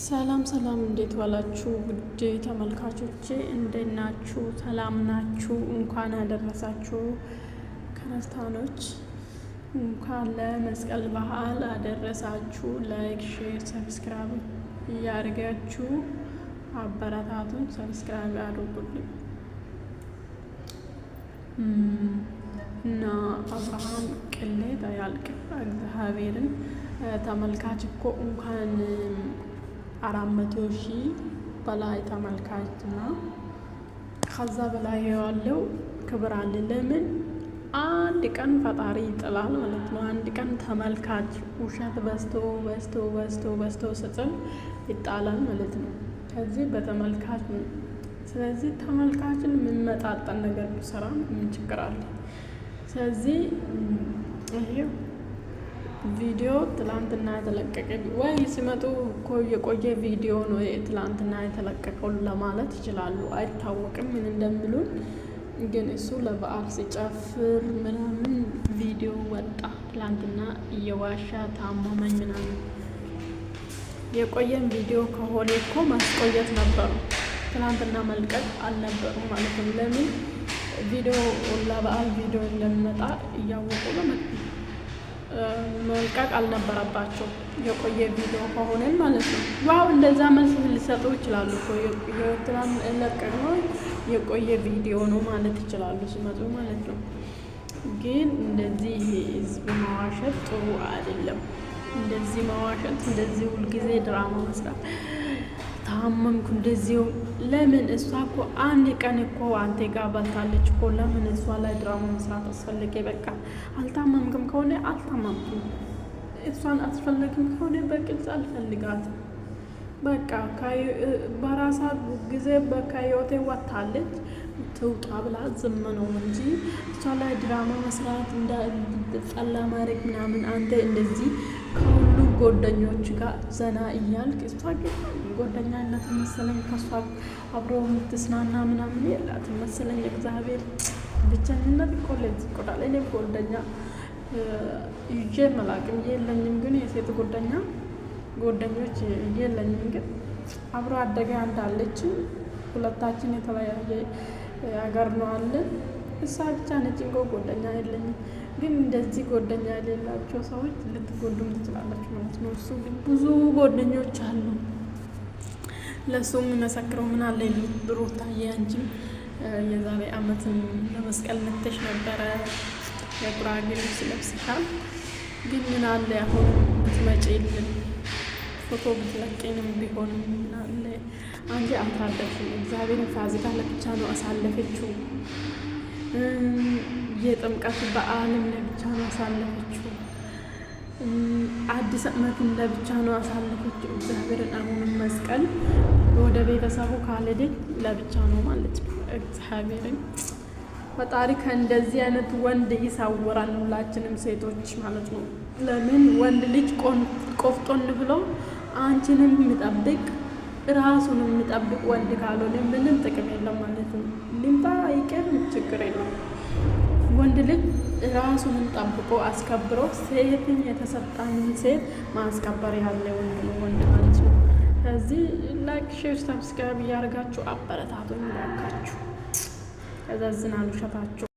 ሰላም ሰላም፣ እንዴት ዋላችሁ ውድ ተመልካቾቼ? እንዴት ናችሁ? ሰላም ናችሁ? እንኳን አደረሳችሁ ክርስቲያኖች፣ እንኳን ለመስቀል በዓል አደረሳችሁ። ላይክ፣ ሼር፣ ሰብስክራይብ እያደረጋችሁ አበረታቱን። ሰብስክራይብ አድርጉልኝ እና አብርሃም ቅሌት አያልቅም። እግዚአብሔርን ተመልካች እኮ እንኳን 400,000 በላይ ተመልካችና ከዛ በላይ ያለው ክብር አለ። ለምን አንድ ቀን ፈጣሪ ይጥላል ማለት ነው። አንድ ቀን ተመልካች ውሸት በስቶ ስጥል ይጣላል ማለት ነው። ከዚህ በተመልካች ነው። ስለዚህ ተመልካችን የምንመጣጠን ነገር ሰራ ምን ችግር አለ? ስለዚህ ይሄ ቪዲዮ ትላንትና የተለቀቀ ወይ ሲመጡ እኮ የቆየ ቪዲዮ ነው ትላንትና የተለቀቀው ለማለት ይችላሉ። አይታወቅም ምን እንደሚሉን፣ ግን እሱ ለበዓል ሲጨፍር ምናምን ቪዲዮ ወጣ። ትላንትና እየዋሻ ታማመኝ ምናምን የቆየን ቪዲዮ ከሆነ እኮ ማስቆየት ነበሩ። ትላንትና መልቀቅ አልነበሩ ማለት ነው። ለምን ቪዲዮ ለበዓል ቪዲዮ እንደሚመጣ እያወቁ መልቀቅ አልነበረባቸው። የቆየ ቪዲዮ ከሆነ ማለት ነው። ዋው እንደዛ መልስ ሊሰጡ ይችላሉ እኮ ለቀቅነው የቆየ ቪዲዮ ነው ማለት ይችላሉ ሲመጡ ማለት ነው። ግን እንደዚህ ህዝብ መዋሸት ጥሩ አይደለም። እንደዚህ መዋሸት፣ እንደዚህ ሁልጊዜ ድራማ መስራት፣ ታመምኩ እንደዚሁ ለምን? እሷ እኮ አንድ ቀን እኮ አንተ ጋር በልታለች እኮ። ለምን እሷ ላይ ድራማ መስራት አስፈልገ? በቃ አልታመምክም ከሆነ አልታመምኩም፣ እሷን አስፈልግም ከሆነ በግልጽ አልፈልጋትም። በቃ በራሳ ጊዜ በካዮቴ ወታለች ትውጣ ብላ ዝም ነው እንጂ እሷ ላይ ድራማ መስራት እንዳጸላ ማድረግ ምናምን። አንተ እንደዚህ ከሁሉ ጓደኞች ጋር ዘና እያልክ እሷ ግን ጓደኛነት መሰለኝ ከሷ አብሮ የምትስናና ምናምን የላት መሰለኝ። እግዚአብሔር ብቻኝነት እኮ ለዚህ ቆዳል። እኔ ጓደኛ ይዤ መላቅም የለኝም፣ ግን የሴት ጓደኞች የለኝም። ግን አብሮ አደገ እንዳለች ሁለታችን የተለያየ ሀገር ነው አለ። እሷ ብቻ ነች እንኳ ጓደኛ የለኝም። ግን እንደዚህ ጓደኛ የሌላቸው ሰዎች ልትጎዱም ትችላላችሁ ማለት ነው። እሱ ግን ብዙ ጓደኞች አሉ። ለሱ የሚመሰክረው ምን አለ ሩታዬ፣ አንቺም የዛሬ ዓመትን ለመስቀል መተሽ ነበረ የጉራጌ ልብስ ለብሰሻል። ግን ምን አለ አሁን ብትመጪልን ፎቶ ብትለቀኝም ቢሆንም ምን አለ አንቺ አታደርሽም። እግዚአብሔር ፋሲካ ለብቻ ነው አሳለፈችው። የጥምቀት በዓልም ለብቻ ነው አሳለፈችው። አዲስ ዓመትን ለብቻ ነው አሳለፈችው። እግዚአብሔርን አሁንም መስቀል ወደ ቤተሰቡ ካልሄደች ለብቻ ነው ማለት ነው። እግዚአብሔርን ፈጣሪ ከእንደዚህ አይነት ወንድ ይሰውራል፣ ሁላችንም ሴቶች ማለት ነው። ለምን ወንድ ልጅ ቆፍጦን ብሎ አንቺንም የሚጠብቅ ራሱንም የሚጠብቅ ወንድ ካልሆነ ምንም ጥቅም የለም ማለት ነው። ሊምጣ ይቀር ችግር የለም። ወንድ ልጅ ራሱንም ጠብቆ አስከብሮ ሴትን የተሰጣንን ሴት ማስከበር ያለ ወንድ ማለት ነው። ስለዚህ ላይክ፣ ሼር፣ ሰብስክራይብ እያደረጋችሁ አበረታቱኝ እባካችሁ። ያዛዝናል ውሸታችሁ።